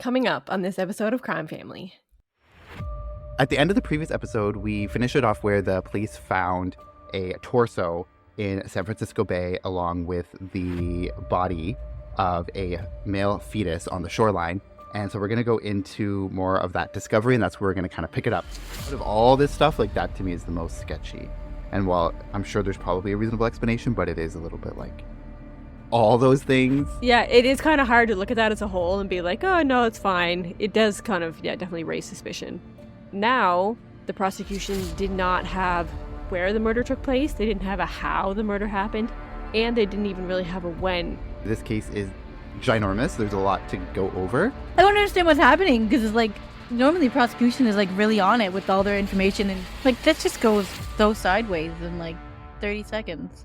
Coming up on this episode of Crime Family. At the end of the previous episode, we finished it off where the police found a torso in San Francisco Bay along with the body of a male fetus on the shoreline. And so we're going to go into more of that discovery, and that's where we're going to kind of pick it up. Out of all this stuff, like that to me is the most sketchy. And while I'm sure there's probably a reasonable explanation, but it is a little bit like all those things. Yeah, it is kind of hard to look at that as a whole and be like, oh, no, it's fine. It does kind of, definitely raise suspicion. Now, the prosecution did not have where the murder took place. They didn't have a how the murder happened. And they didn't even really have a when. This case is ginormous. There's a lot to go over. I don't understand what's happening because it's like, normally prosecution is like really on it with all their information. And like, that just goes so sideways in like 30 seconds.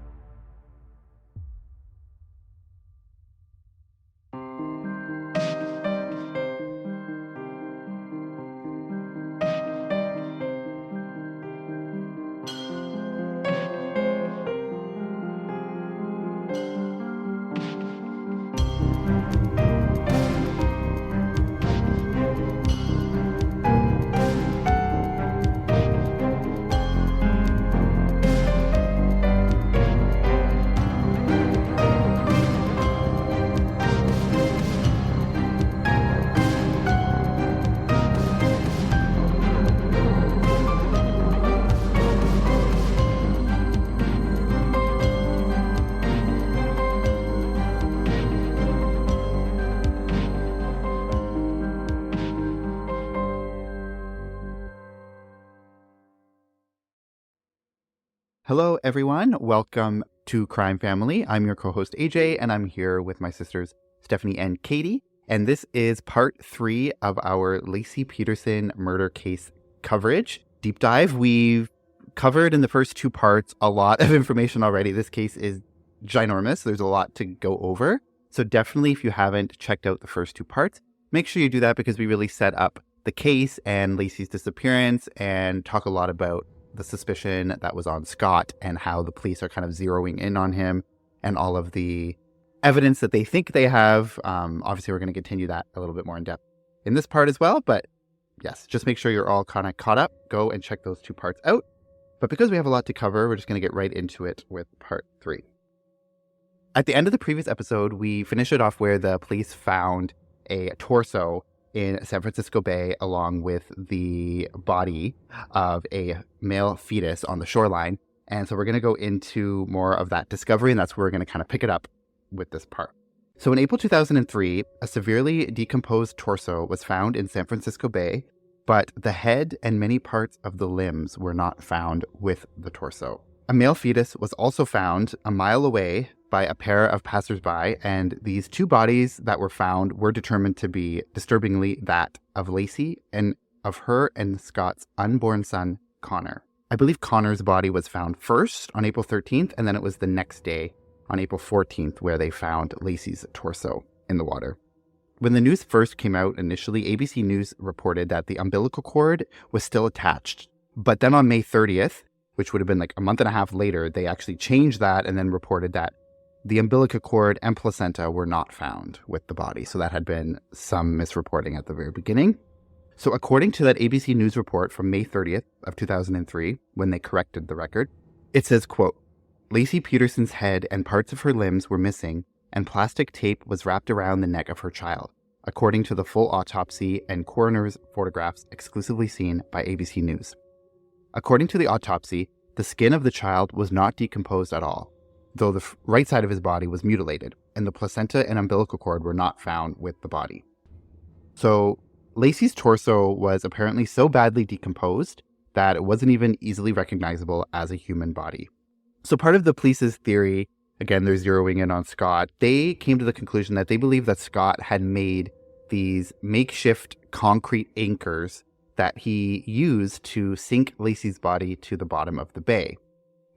Hello, everyone. Welcome to Crime Family. I'm your co-host, AJ, and I'm here with my sisters, Stephanie and Katie. And this is part 3 of our Laci Peterson murder case coverage. Deep dive. We've covered in the first 2 parts a lot of information already. This case is ginormous. There's a lot to go over. So definitely, if you haven't checked out the first 2 parts, make sure you do that because we really set up the case and Laci's disappearance and talk a lot about the suspicion that was on Scott and how the police are kind of zeroing in on him and all of the evidence that they think they have. Obviously, we're going to continue that a little bit more in depth in this part as well. But yes, just make sure you're all kind of caught up. Go and check those 2 parts out. But because we have a lot to cover, we're just going to get right into it with part 3. At the end of the previous episode, we finished it off where the police found a torso in San Francisco Bay along with the body of a male fetus on the shoreline. And so we're going to go into more of that discovery, and that's where we're going to kind of pick it up with this part. So in April 2003, a severely decomposed torso was found in San Francisco Bay, but the head and many parts of the limbs were not found with the torso. A male fetus was also found a mile away by a pair of passersby, and these 2 bodies that were found were determined to be disturbingly that of Laci and of her and Scott's unborn son, Connor. I believe Connor's body was found first on April 13th, and then it was the next day on April 14th where they found Laci's torso in the water. When the news first came out initially, ABC News reported that the umbilical cord was still attached. But then on May 30th, which would have been like a month and a half later, they actually changed that and then reported that the umbilical cord and placenta were not found with the body. So that had been some misreporting at the very beginning. So according to that ABC News report from May 30th of 2003, when they corrected the record, it says, quote, Laci Peterson's head and parts of her limbs were missing, and plastic tape was wrapped around the neck of her child, according to the full autopsy and coroner's photographs exclusively seen by ABC News. According to the autopsy, the skin of the child was not decomposed at all, though the right side of his body was mutilated, and the placenta and umbilical cord were not found with the body. So Laci's torso was apparently so badly decomposed that it wasn't even easily recognizable as a human body. So part of the police's theory, again, they're zeroing in on Scott, they came to the conclusion that they believe that Scott had made these makeshift concrete anchors that he used to sink Laci's body to the bottom of the bay.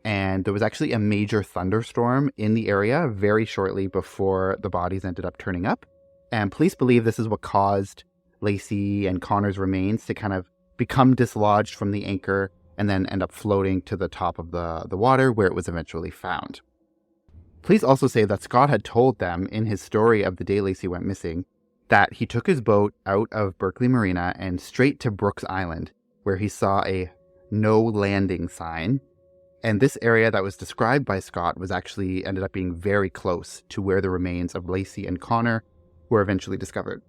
And there was actually a major thunderstorm in the area very shortly before the bodies ended up turning up. And police believe this is what caused Laci and Connor's remains to kind of become dislodged from the anchor and then end up floating to the top of the water where it was eventually found. Police also say that Scott had told them in his story of the day Laci went missing that he took his boat out of Berkeley Marina and straight to Brooks Island, where he saw a no landing sign. And this area that was described by Scott was actually ended up being very close to where the remains of Laci and Connor were eventually discovered.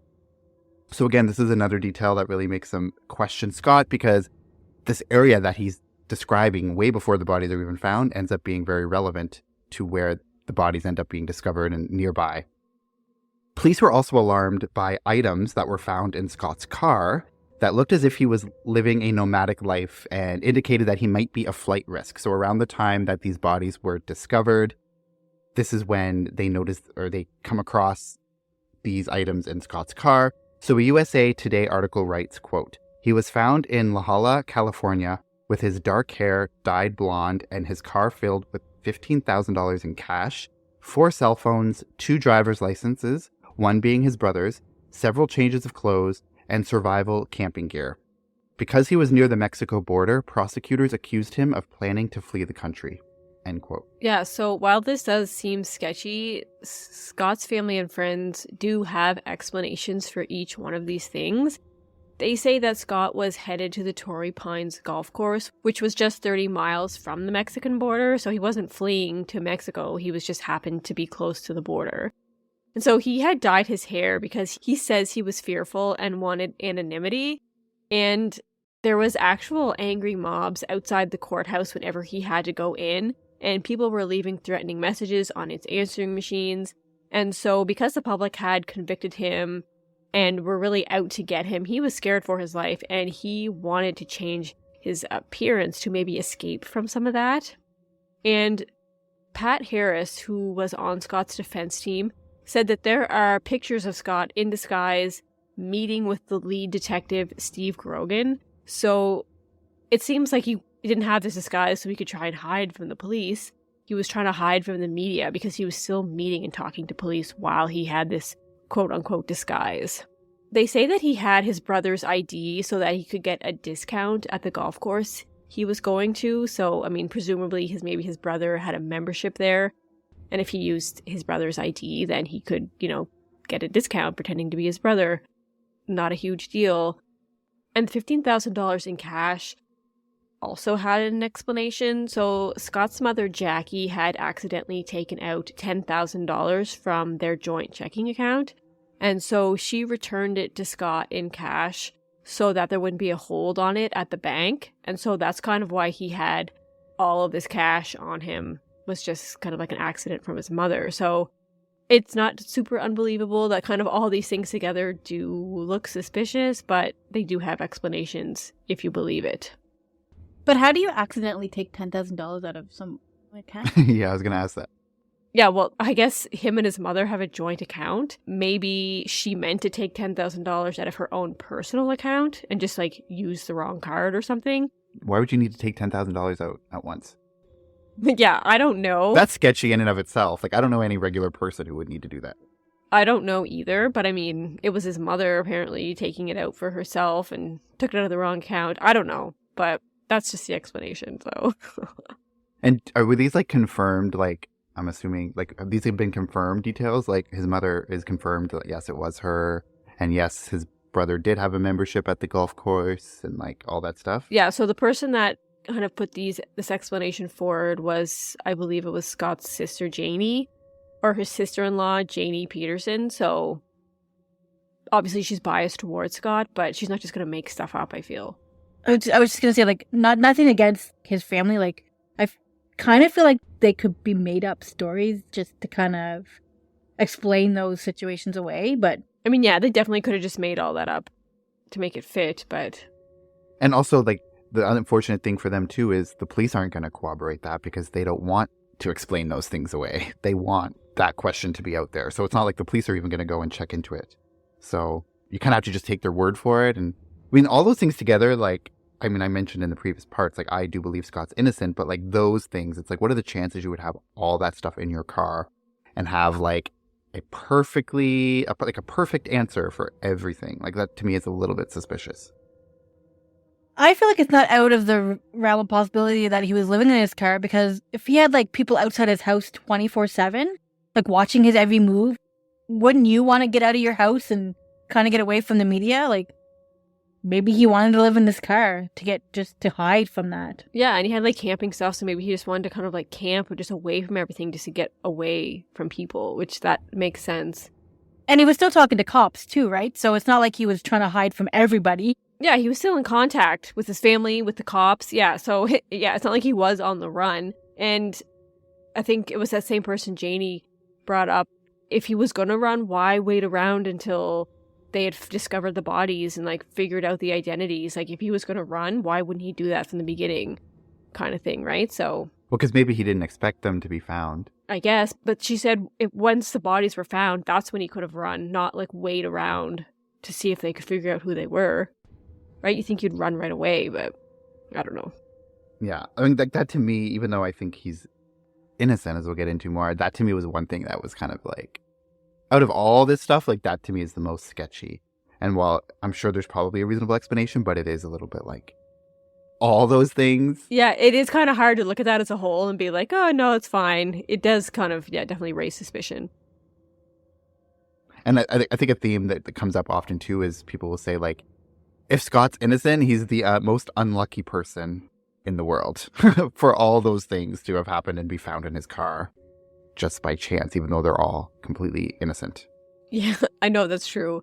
So again, this is another detail that really makes them question Scott, because this area that he's describing way before the bodies are even found ends up being very relevant to where the bodies end up being discovered and nearby. Police were also alarmed by items that were found in Scott's car that looked as if he was living a nomadic life and indicated that he might be a flight risk. So around the time that these bodies were discovered, this is when they noticed or they come across these items in Scott's car. So a USA Today article writes, quote, "He was found in La Jolla, California, with his dark hair dyed blonde and his car filled with $15,000 in cash, 4 cell phones, 2 driver's licenses, one being his brother's, several changes of clothes, and survival camping gear. Because he was near the Mexico border, prosecutors accused him of planning to flee the country." End quote. Yeah, so while this does seem sketchy, Scott's family and friends do have explanations for each one of these things. They say that Scott was headed to the Torrey Pines golf course, which was just 30 miles from the Mexican border, so he wasn't fleeing to Mexico, he was just happened to be close to the border. And so he had dyed his hair because he says he was fearful and wanted anonymity, and there was actual angry mobs outside the courthouse whenever he had to go in, and people were leaving threatening messages on its answering machines. And so because the public had convicted him and were really out to get him, he was scared for his life, and he wanted to change his appearance to maybe escape from some of that. And Pat Harris, who was on Scott's defense team, said that there are pictures of Scott in disguise meeting with the lead detective, Steve Grogan. So it seems like he didn't have this disguise so he could try and hide from the police. He was trying to hide from the media because he was still meeting and talking to police while he had this quote-unquote disguise. They say that he had his brother's ID so that he could get a discount at the golf course he was going to. So, I mean, presumably maybe his brother had a membership there. And if he used his brother's ID, then he could, get a discount pretending to be his brother. Not a huge deal. And $15,000 in cash also had an explanation. So Scott's mother, Jackie, had accidentally taken out $10,000 from their joint checking account. And so she returned it to Scott in cash so that there wouldn't be a hold on it at the bank. And so that's kind of why he had all of this cash on him. Was just kind of like an accident from his mother. So it's not super unbelievable that kind of all these things together do look suspicious, but they do have explanations if you believe it. But how do you accidentally take $10,000 out of some account? Yeah, I was going to ask that. Yeah, well, I guess him and his mother have a joint account. Maybe she meant to take $10,000 out of her own personal account and just use the wrong card or something. Why would you need to take $10,000 out at once? Yeah, I don't know. That's sketchy in and of itself. I don't know any regular person who would need to do that. I don't know either, but I mean, it was his mother apparently taking it out for herself and took it out of the wrong account. I don't know, but that's just the explanation, so. And were these confirmed, I'm assuming, these have been confirmed details? His mother is confirmed that yes, it was her, and yes, his brother did have a membership at the golf course and all that stuff? Yeah, so the person that kind of put this explanation forward was, I believe it was Scott's sister Janie, or his sister-in-law Laci Peterson. So obviously she's biased towards Scott, but she's not just going to make stuff up, I feel. I was just going to say, nothing against his family. I kind of feel like they could be made up stories just to kind of explain those situations away. But I mean, yeah, they definitely could have just made all that up to make it fit, but. And also, the unfortunate thing for them, too, is the police aren't going to corroborate that because they don't want to explain those things away. They want that question to be out there. So it's not like the police are even going to go and check into it. So you kind of have to just take their word for it. And I mean, all those things together, I mentioned in the previous parts, I do believe Scott's innocent, but those things, it's what are the chances you would have all that stuff in your car and have a perfect answer for everything? That to me is a little bit suspicious. I feel like it's not out of the realm of possibility that he was living in his car, because if he had people outside his house 24/7, watching his every move, wouldn't you want to get out of your house and kind of get away from the media. Like, maybe he wanted to live in this car to hide from that. Yeah, and he had like camping stuff, so maybe he just wanted to kind of like camp just away from everything just to get away from people, which that makes sense. And he was still talking to cops too, right? So it's not like he was trying to hide from everybody. Yeah, he was still in contact with his family, with the cops. Yeah, so yeah, it's not like he was on the run. And I think it was that same person Janie brought up. If he was going to run, why wait around until they had discovered the bodies and like figured out the identities? Like, if he was going to run, why wouldn't he do that from the beginning, kind of thing, right? So, Well, because maybe he didn't expect them to be found. I guess, but she said once the bodies were found, that's when he could have run, not like wait around to see if they could figure out who they were, right? You think you'd run right away, but I don't know. Yeah, I mean, that to me, even though I think he's innocent, as we'll get into more, that to me was one thing that was kind of like, out of all this stuff, like that to me is the most sketchy. And while I'm sure there's probably a reasonable explanation, but it is a little bit like all those things. Yeah, it is kind of hard to look at that as a whole and be like, oh, no, it's fine. It does kind of, definitely raise suspicion. And I think a theme that comes up often too is people will say, like, if Scott's innocent, he's the most unlucky person in the world for all those things to have happened and be found in his car just by chance, even though they're all completely innocent. Yeah, I know that's true.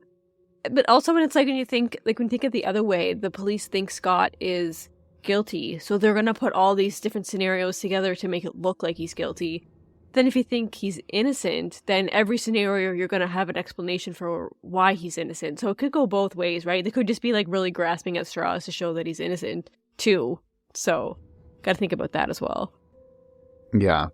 But also when it's like when you think of the other way, the police think Scott is guilty, so they're going to put all these different scenarios together to make it look like he's guilty. Then if you think he's innocent, then every scenario you're going to have an explanation for why he's innocent. So it could go both ways, right? They could just be like really grasping at straws to show that he's innocent too. So got to think about that as well. Yeah,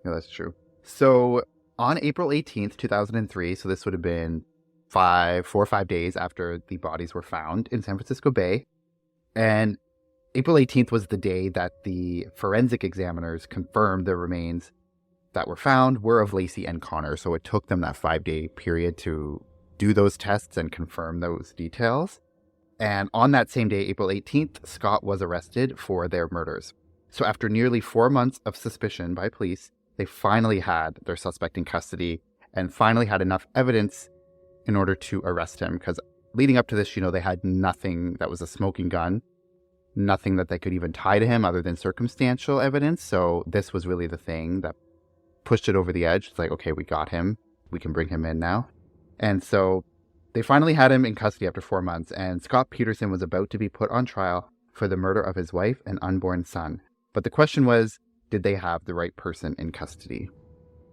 that's true. So on April 18th, 2003, so this would have been 4 or 5 days after the bodies were found in San Francisco Bay. And April 18th was the day that the forensic examiners confirmed the remains that were found were of Laci and Connor. So it took them that 5-day period to do those tests and confirm those details. And on that same day, April 18th, Scott was arrested for their murders. So after nearly 4 months of suspicion by police, they finally had their suspect in custody and finally had enough evidence in order to arrest him. Because leading up to this, they had nothing that was a smoking gun, nothing that they could even tie to him other than circumstantial evidence. So this was really the thing that pushed it over the edge. It's like, okay, we got him. We can bring him in now. And so they finally had him in custody after 4 months. And Scott Peterson was about to be put on trial for the murder of his wife and unborn son. But the question was, did they have the right person in custody?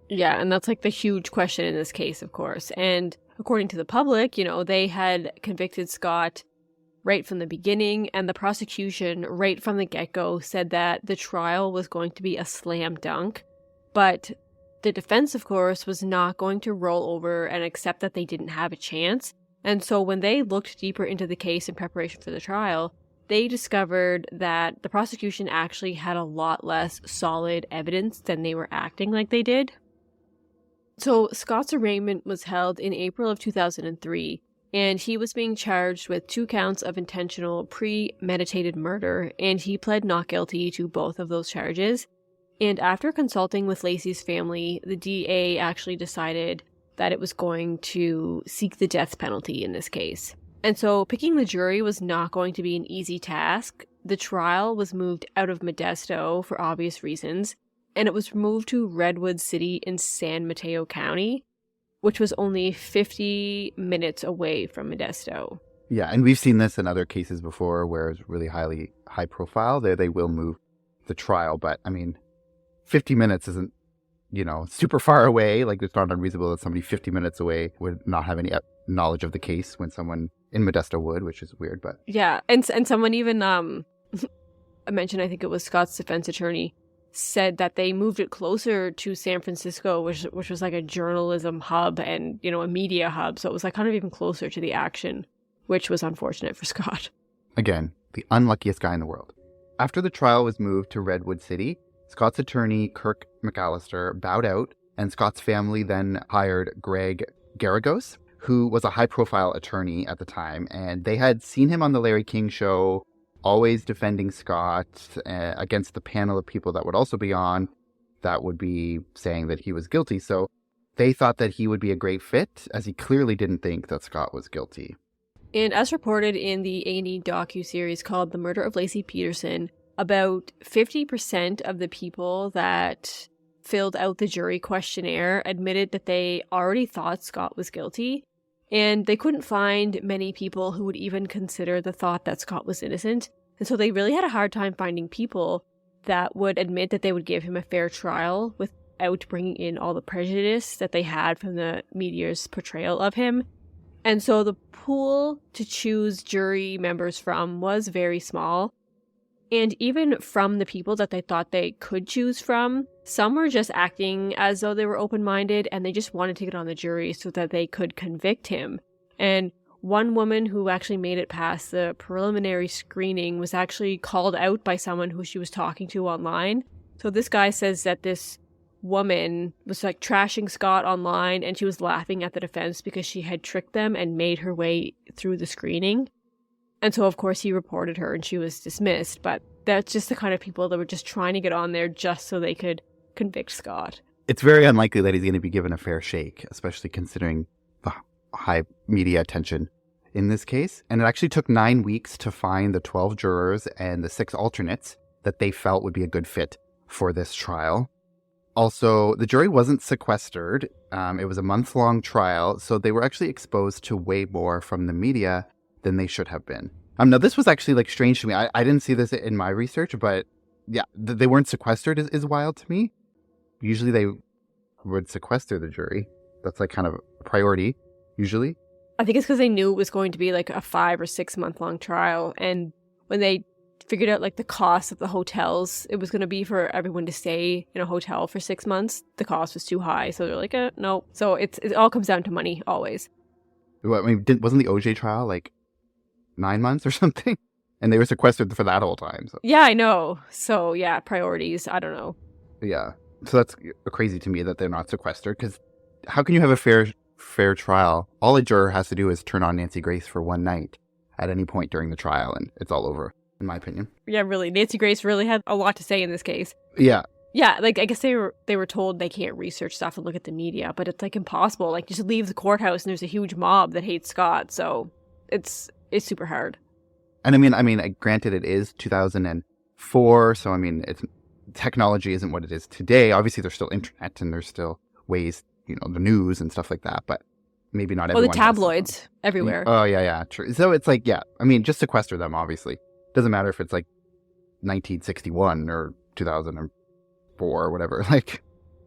Yeah, and that's like the huge question in this case, of course. And according to the public, they had convicted Scott right from the beginning, and the prosecution right from the get-go said that the trial was going to be a slam dunk. But the defense, of course, was not going to roll over and accept that they didn't have a chance. And so when they looked deeper into the case in preparation for the trial, they discovered that the prosecution actually had a lot less solid evidence than they were acting like they did. So Scott's arraignment was held in April of 2003, and he was being charged with 2 counts of intentional premeditated murder, and he pled not guilty to both of those charges. And after consulting with Laci's family, the DA actually decided that it was going to seek the death penalty in this case. And so picking the jury was not going to be an easy task. The trial was moved out of Modesto for obvious reasons, and it was moved to Redwood City in San Mateo County, which was only 50 minutes away from Modesto. Yeah, and we've seen this in other cases before where it's really high profile. They will move the trial, but I mean, 50 minutes isn't, super far away. Like, it's not unreasonable that somebody 50 minutes away would not have any knowledge of the case when someone in Modesto would, which is weird, but... Yeah, and someone even mentioned, I think it was Scott's defense attorney, said that they moved it closer to San Francisco, which was like a journalism hub and, a media hub. So it was like kind of even closer to the action, which was unfortunate for Scott. Again, the unluckiest guy in the world. After the trial was moved to Redwood City, Scott's attorney, Kirk McAllister, bowed out, and Scott's family then hired Greg Garagos, who was a high-profile attorney at the time, and they had seen him on the Larry King Show, always defending Scott against the panel of people that would also be on that would be saying that he was guilty. So they thought that he would be a great fit, as he clearly didn't think that Scott was guilty. And as reported in the A&E docu-series called The Murder of Laci Peterson, about 50% of the people that filled out the jury questionnaire admitted that they already thought Scott was guilty, and they couldn't find many people who would even consider the thought that Scott was innocent. And so they really had a hard time finding people that would admit that they would give him a fair trial without bringing in all the prejudice that they had from the media's portrayal of him. And so the pool to choose jury members from was very small. And even from the people that they thought they could choose from, some were just acting as though they were open-minded and they just wanted to get on the jury so that they could convict him. And one woman who actually made it past the preliminary screening was actually called out by someone who she was talking to online. So this guy says that this woman was like trashing Scott online and she was laughing at the defense because she had tricked them and made her way through the screening. And so, of course, he reported her and she was dismissed. But that's just the kind of people that were just trying to get on there just so they could convict Scott. It's very unlikely that he's going to be given a fair shake, especially considering the high media attention in this case. And it actually took 9 weeks to find the 12 jurors and the 6 alternates that they felt would be a good fit for this trial. Also, the jury wasn't sequestered. It was a month-long trial, so they were actually exposed to way more from the media than they should have been. Now, this was actually like strange to me. I didn't see this in my research, but yeah, they weren't sequestered is wild to me. Usually they would sequester the jury. That's like kind of a priority, usually. I think it's because they knew it was going to be like a 5 or 6 month long trial. And when they figured out like the cost of the hotels, it was going to be for everyone to stay in a hotel for 6 months. The cost was too high. So they're like, no. So it all comes down to money, always. Well, I mean, wasn't the OJ trial like 9 months or something? And they were sequestered for that whole time. So. Yeah, I know. So yeah, priorities. I don't know. Yeah. So that's crazy to me that they're not sequestered, because how can you have a fair trial? All a juror has to do is turn on Nancy Grace for one night at any point during the trial, and it's all over, in my opinion. Yeah, really. Nancy Grace really had a lot to say in this case. Yeah. Yeah, like I guess they were told they can't research stuff and look at the media, but it's like impossible. Like just leave the courthouse and there's a huge mob that hates Scott, so it's super hard. And I mean, granted, it is 2004, so I mean, technology isn't what it is today. Obviously, there's still internet and there's still ways, the news and stuff like that, but maybe not everyone. Oh, the tabloids everywhere. Oh, yeah, true. So it's like, yeah, I mean, just sequester them, obviously. Doesn't matter if it's like 1961 or 2004 or whatever. Like,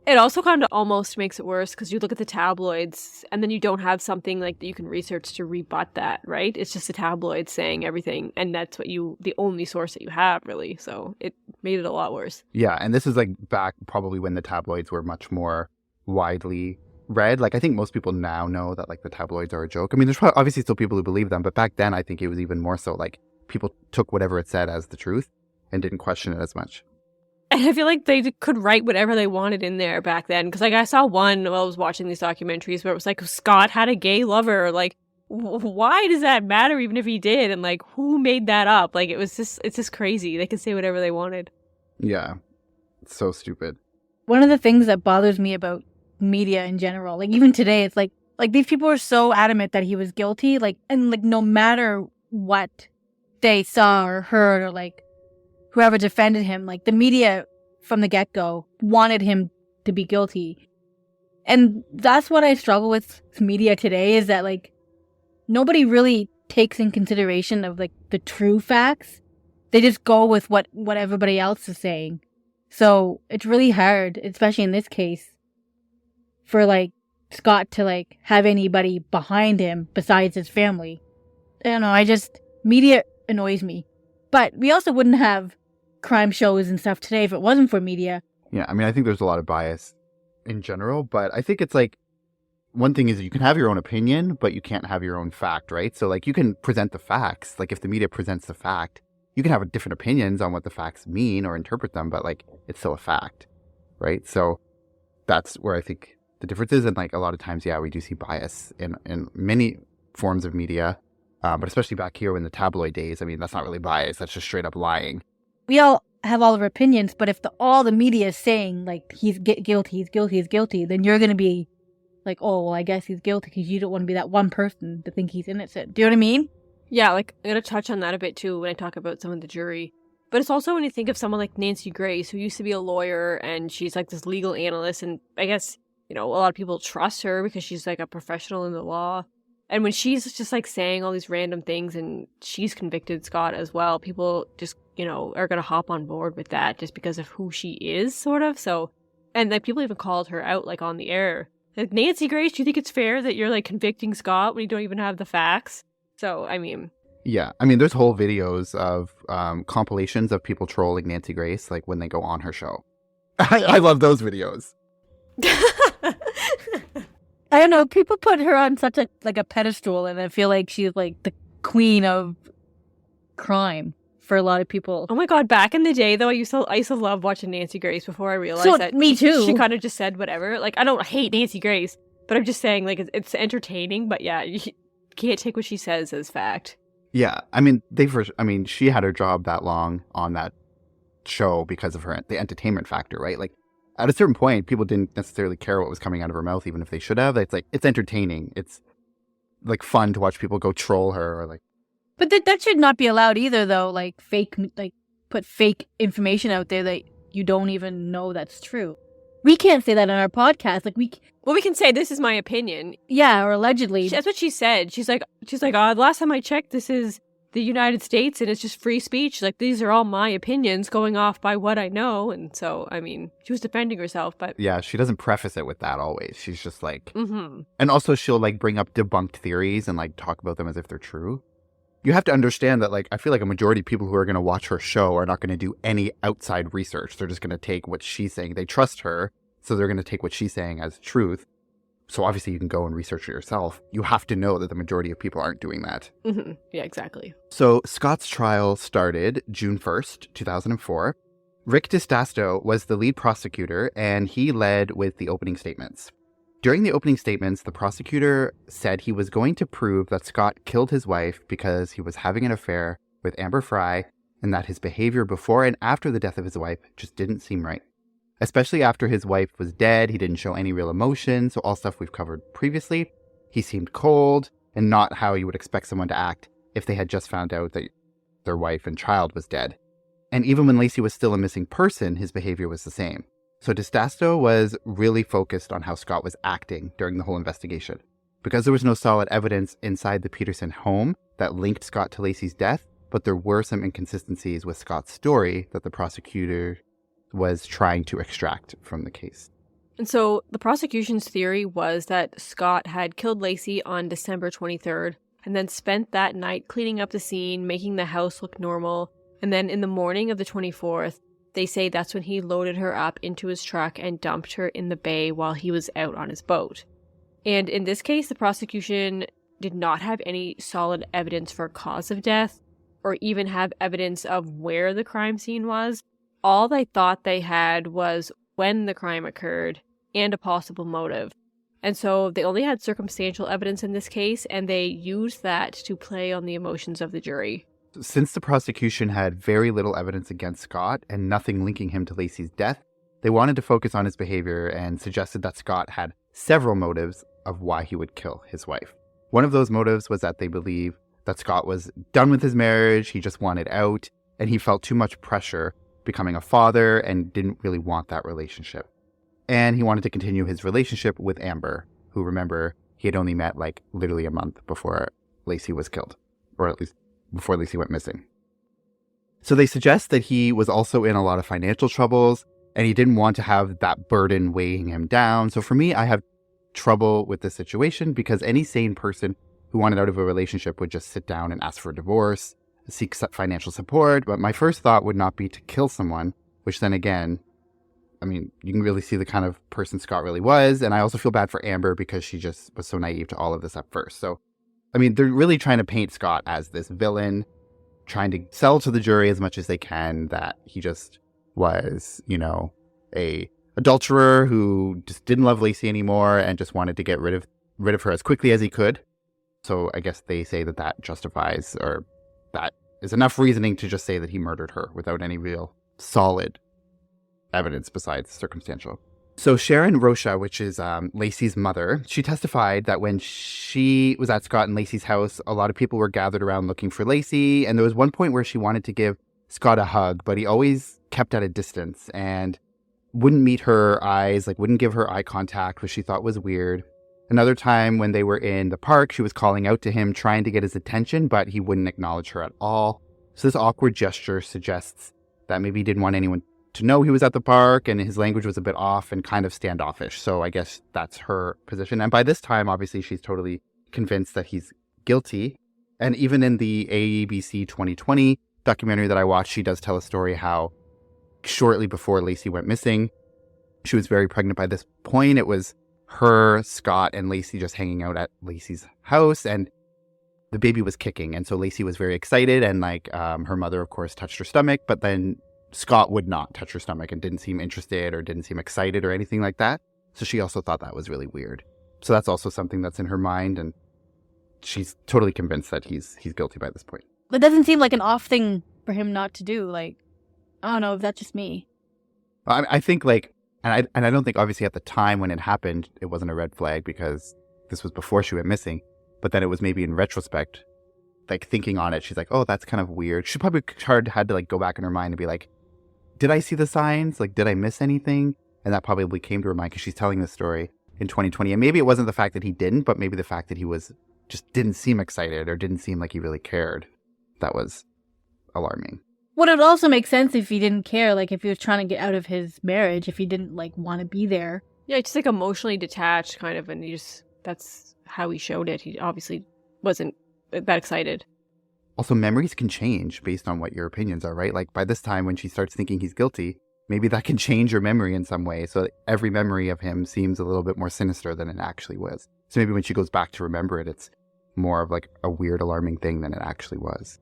it also kind of almost makes it worse because you look at the tabloids and then you don't have something like that you can research to rebut that, right? It's just the tabloids saying everything, and that's the only source that you have, really. So it made it a lot worse. Yeah, and this is like back probably when the tabloids were much more widely read. Like, I think most people now know that like the tabloids are a joke. I mean, there's obviously still people who believe them, but back then I think it was even more so like people took whatever it said as the truth and didn't question it as much. And I feel like they could write whatever they wanted in there back then. Because like I saw one while I was watching these documentaries where it was like Scott had a gay lover. Like, why does that matter even if he did? And like, who made that up? Like, it's just crazy. They could say whatever they wanted. Yeah. It's so stupid. One of the things that bothers me about media in general, like even today, it's like these people are so adamant that he was guilty. Like, and like no matter what they saw or heard or like whoever defended him, like the media from the get-go wanted him to be guilty. And that's what I struggle with media today, is that like nobody really takes in consideration of like the true facts. They just go with what everybody else is saying. So it's really hard, especially in this case, for like Scott to like have anybody behind him besides his family. I don't know, media annoys me. But we also wouldn't have crime shows and stuff today if it wasn't for media. Yeah, I mean, I think there's a lot of bias in general, but I think it's like, one thing is you can have your own opinion, but you can't have your own fact, right? So like you can present the facts. Like if the media presents the fact, you can have different opinions on what the facts mean or interpret them, but like it's still a fact, right? So that's where I think the difference is. And like a lot of times, yeah, we do see bias in many forms of media, but especially back here in the tabloid days, I mean, that's not really bias. That's just straight up lying. We all have all of our opinions, but if all the media is saying like he's guilty, then you're going to be like, oh, well, I guess he's guilty because you don't want to be that one person to think he's innocent. Do you know what I mean? Yeah, like, I'm going to touch on that a bit too when I talk about some of the jury. But it's also when you think of someone like Nancy Grace, who used to be a lawyer, and she's like this legal analyst, and I guess, you know, a lot of people trust her because she's like a professional in the law. And when she's just like saying all these random things and she's convicted Scott as well, people just, you know, are going to hop on board with that just because of who she is, sort of. So, and like people even called her out like on the air. Like, Nancy Grace, do you think it's fair that you're like convicting Scott when you don't even have the facts? So, I mean. Yeah. I mean, there's whole videos of compilations of people trolling Nancy Grace, like when they go on her show. I love those videos. I don't know. People put her on such a pedestal, and I feel like she's like the queen of crime for a lot of people. Oh my god! Back in the day, though, I used to love watching Nancy Grace before I realized that. Me too. She kind of just said whatever. Like, I don't hate Nancy Grace, but I'm just saying, like, it's entertaining. But yeah, you can't take what she says as fact. Yeah, I mean, she had her job that long on that show because of the entertainment factor, right? Like, at a certain point, people didn't necessarily care what was coming out of her mouth, even if they should have. It's like, it's entertaining. It's like fun to watch people go troll her or like. But that should not be allowed either, though. Like put fake information out there that you don't even know that's true. We can't say that on our podcast. Like we can say this is my opinion. Yeah, or allegedly. That's what she said. She's like, the last time I checked, this is the United States and it's just free speech. Like, these are all my opinions going off by what I know. And so, I mean, she was defending herself, but. Yeah, she doesn't preface it with that always. She's just like. Mm-hmm. And also she'll like bring up debunked theories and like talk about them as if they're true. You have to understand that, like, I feel like a majority of people who are going to watch her show are not going to do any outside research. They're just going to take what she's saying. They trust her, so they're going to take what she's saying as truth. So obviously you can go and research it yourself. You have to know that the majority of people aren't doing that. Mm-hmm. Yeah, exactly. So Scott's trial started June 1st, 2004. Rick DiStasto was the lead prosecutor, and he led with the opening statements. During the opening statements, the prosecutor said he was going to prove that Scott killed his wife because he was having an affair with Amber Frey, and that his behavior before and after the death of his wife just didn't seem right. Especially after his wife was dead, he didn't show any real emotion, so all stuff we've covered previously. He seemed cold, and not how you would expect someone to act if they had just found out that their wife and child was dead. And even when Laci was still a missing person, his behavior was the same. So DiStasto was really focused on how Scott was acting during the whole investigation. Because there was no solid evidence inside the Peterson home that linked Scott to Laci's death, but there were some inconsistencies with Scott's story that the prosecutor was trying to extract from the case. And so the prosecution's theory was that Scott had killed Laci on December 23rd and then spent that night cleaning up the scene, making the house look normal. And then in the morning of the 24th, they say that's when he loaded her up into his truck and dumped her in the bay while he was out on his boat. And in this case, the prosecution did not have any solid evidence for cause of death or even have evidence of where the crime scene was. All they thought they had was when the crime occurred and a possible motive. And so they only had circumstantial evidence in this case, and they used that to play on the emotions of the jury. Since the prosecution had very little evidence against Scott and nothing linking him to Laci's death, they wanted to focus on his behavior and suggested that Scott had several motives of why he would kill his wife. One of those motives was that they believe that Scott was done with his marriage, he just wanted out, and he felt too much pressure becoming a father and didn't really want that relationship. And he wanted to continue his relationship with Amber, who, remember, he had only met like literally a month before Laci was killed, or at least before Laci went missing. So they suggest that he was also in a lot of financial troubles and he didn't want to have that burden weighing him down. So for me, I have trouble with this situation because any sane person who wanted out of a relationship would just sit down and ask for a divorce, seek financial support. But my first thought would not be to kill someone, which then again, I mean, you can really see the kind of person Scott really was. And I also feel bad for Amber because she just was so naive to all of this at first. So, I mean, they're really trying to paint Scott as this villain, trying to sell to the jury as much as they can that he just was, you know, a adulterer who just didn't love Laci anymore and just wanted to get rid of her as quickly as he could. So I guess they say that justifies, or that is enough reasoning to just say that he murdered her without any real solid evidence besides circumstantial. So Sharon Rocha, which is Laci's mother, she testified that when she was at Scott and Laci's house, a lot of people were gathered around looking for Laci. And there was one point where she wanted to give Scott a hug, but he always kept at a distance and wouldn't meet her eyes, like wouldn't give her eye contact, which she thought was weird. Another time when they were in the park, she was calling out to him, trying to get his attention, but he wouldn't acknowledge her at all. So this awkward gesture suggests that maybe he didn't want anyone to know he was at the park, and his language was a bit off and kind of standoffish. So I guess that's her position. And by this time, obviously, she's totally convinced that he's guilty. And even in the ABC 2020 documentary that I watched, she does tell a story how shortly before Laci went missing, she was very pregnant by this point. It was her, Scott, and Laci just hanging out at Laci's house, and the baby was kicking. And so Laci was very excited, and her mother, of course, touched her stomach, but then Scott would not touch her stomach and didn't seem interested or didn't seem excited or anything like that. So she also thought that was really weird. So that's also something that's in her mind, and she's totally convinced that he's guilty by this point. It doesn't seem like an off thing for him not to do. Like, I don't know if that's just me. I think and I don't think obviously at the time when it happened, it wasn't a red flag because this was before she went missing. But then it was maybe in retrospect, like thinking on it, she's like, oh, that's kind of weird. She probably had to like go back in her mind and be like, did I see the signs? Like, did I miss anything? And that probably came to her mind because she's telling this story in 2020. And maybe it wasn't the fact that he didn't, but maybe the fact that he didn't seem excited or didn't seem like he really cared. That was alarming. Well, it would also make sense if he didn't care, like if he was trying to get out of his marriage, if he didn't like want to be there. Yeah, just like emotionally detached kind of, and that's how he showed it. He obviously wasn't that excited. Also, memories can change based on what your opinions are, right? Like by this time when she starts thinking he's guilty, maybe that can change your memory in some way. So every memory of him seems a little bit more sinister than it actually was. So maybe when she goes back to remember it, it's more of like a weird, alarming thing than it actually was.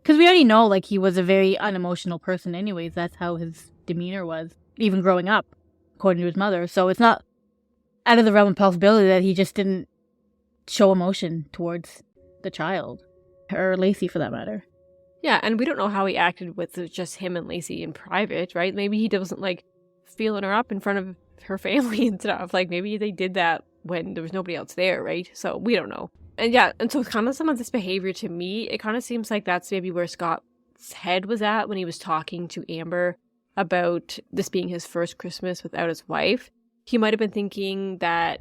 Because we already know like he was a very unemotional person anyways. That's how his demeanor was, even growing up, according to his mother. So it's not out of the realm of possibility that he just didn't show emotion towards the child. Or Laci, for that matter. Yeah, and we don't know how he acted with just him and Laci in private, right? Maybe he wasn't, like, feeling her up in front of her family and stuff. Like, maybe they did that when there was nobody else there, right? So, we don't know. And yeah, and so kind of some of this behavior to me, it kind of seems like that's maybe where Scott's head was at when he was talking to Amber about this being his first Christmas without his wife. He might have been thinking that,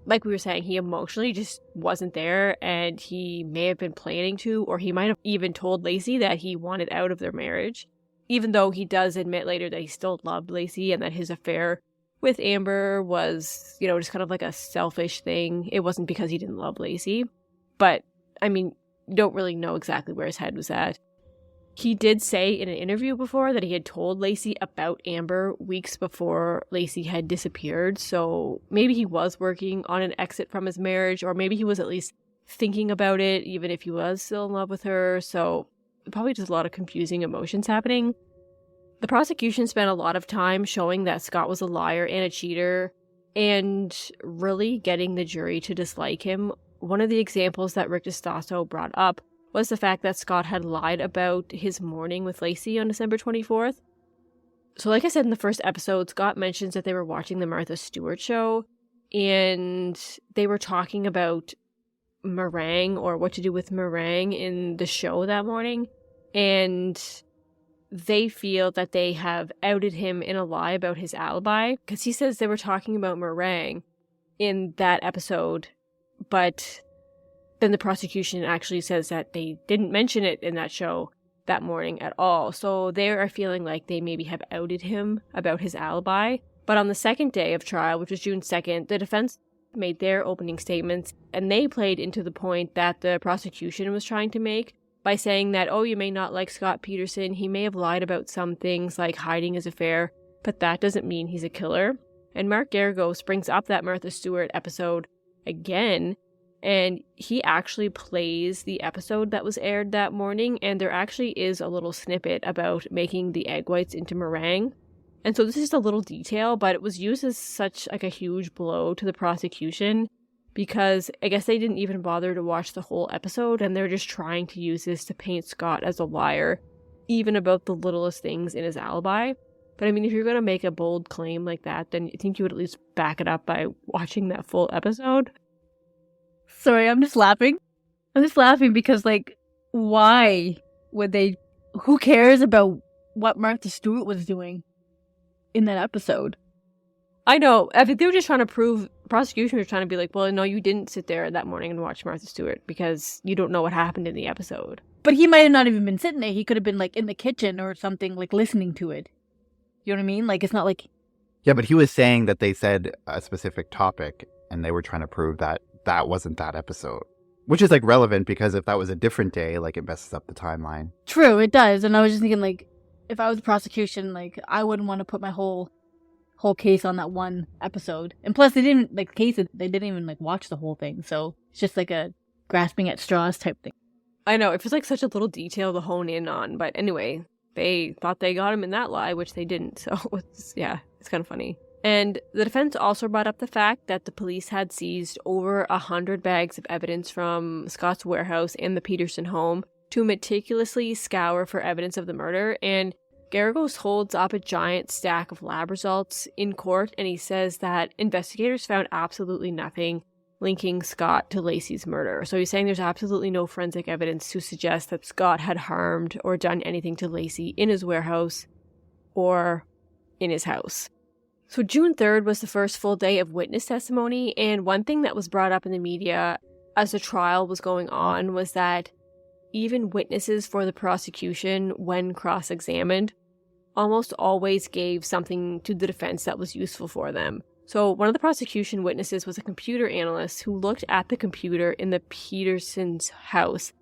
like we were saying, he emotionally just wasn't there, and he may have been planning to, or he might have even told Laci that he wanted out of their marriage, even though he does admit later that he still loved Laci and that his affair with Amber was, just kind of like a selfish thing. It wasn't because he didn't love Laci. But, I mean, you don't really know exactly where his head was at. He did say in an interview before that he had told Laci about Amber weeks before Laci had disappeared. So maybe he was working on an exit from his marriage, or maybe he was at least thinking about it, even if he was still in love with her. So probably just a lot of confusing emotions happening. The prosecution spent a lot of time showing that Scott was a liar and a cheater, and really getting the jury to dislike him. One of the examples that Rick DeStasso brought up was the fact that Scott had lied about his morning with Laci on December 24th. So like I said in the first episode, Scott mentions that they were watching the Martha Stewart show, and they were talking about meringue, or what to do with meringue in the show that morning, and they feel that they have outed him in a lie about his alibi, because he says they were talking about meringue in that episode, but then the prosecution actually says that they didn't mention it in that show that morning at all. So they are feeling like they maybe have outed him about his alibi. But on the second day of trial, which was June 2nd, the defense made their opening statements, and they played into the point that the prosecution was trying to make by saying that, oh, you may not like Scott Peterson, he may have lied about some things like hiding his affair, but that doesn't mean he's a killer. And Mark Geragos brings up that Martha Stewart episode again, and he actually plays the episode that was aired that morning, and there actually is a little snippet about making the egg whites into meringue. And so this is just a little detail, but it was used as such like a huge blow to the prosecution, because I guess they didn't even bother to watch the whole episode, and they're just trying to use this to paint Scott as a liar, even about the littlest things in his alibi. But I mean, if you're going to make a bold claim like that, then I think you would at least back it up by watching that full episode. Sorry, I'm just laughing. I'm just laughing because, like, why would they... Who cares about what Martha Stewart was doing in that episode? I know. I think they were just trying to prove... Prosecution was trying to be like, well, no, you didn't sit there that morning and watch Martha Stewart because you don't know what happened in the episode. But he might have not even been sitting there. He could have been, like, in the kitchen or something, like, listening to it. You know what I mean? Like, it's not like... Yeah, but he was saying that they said a specific topic and they were trying to prove that that wasn't that episode. Which is, like, relevant because if that was a different day, like, it messes up the timeline. True, it does. And I was just thinking, like, if I was the prosecution, like, I wouldn't want to put my whole case on that one episode. And plus, they didn't, like, they didn't even, like, watch the whole thing. So it's just, like, a grasping at straws type thing. I know. It was, like, such a little detail to hone in on. But anyway, they thought they got him in that lie, which they didn't. So, it's kind of funny. And the defense also brought up the fact that the police had seized over 100 bags of evidence from Scott's warehouse and the Peterson home to meticulously scour for evidence of the murder. And Garagos holds up a giant stack of lab results in court, and he says that investigators found absolutely nothing linking Scott to Laci's murder. So he's saying there's absolutely no forensic evidence to suggest that Scott had harmed or done anything to Laci in his warehouse or in his house. So June 3rd was the first full day of witness testimony, and one thing that was brought up in the media as the trial was going on was that even witnesses for the prosecution, when cross-examined, almost always gave something to the defense that was useful for them. So one of the prosecution witnesses was a computer analyst who looked at the computer in the Peterson's house,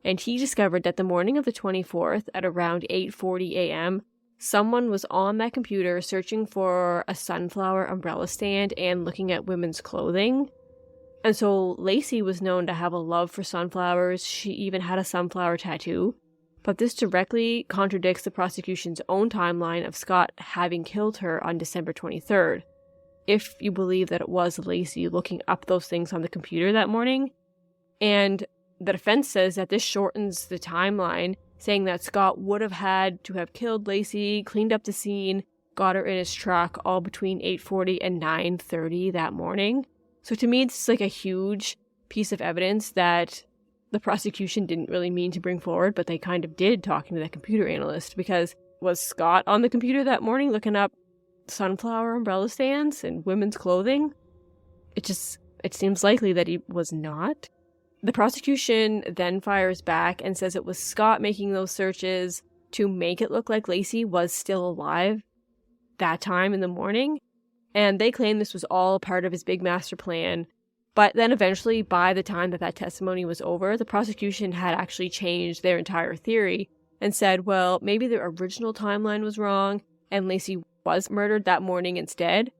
and he discovered that the morning of the 24th at around 8:40 a.m., someone was on that computer searching for a sunflower umbrella stand and looking at women's clothing. And so Laci was known to have a love for sunflowers. She even had a sunflower tattoo. But this directly contradicts the prosecution's own timeline of Scott having killed her on December 23rd. If you believe that it was Laci looking up those things on the computer that morning. And the defense says that this shortens the timeline, saying that Scott would have had to have killed Laci, cleaned up the scene, got her in his truck all between 8:40 and 9:30 that morning. So to me, it's like a huge piece of evidence that the prosecution didn't really mean to bring forward, but they kind of did talking to that computer analyst, because was Scott on the computer that morning looking up sunflower umbrella stands and women's clothing? It seems likely that he was not. The prosecution then fires back and says it was Scott making those searches to make it look like Laci was still alive that time in the morning. And they claim this was all part of his big master plan. But then eventually, by the time that testimony was over, the prosecution had actually changed their entire theory and said, well, maybe the original timeline was wrong and Laci was murdered that morning instead.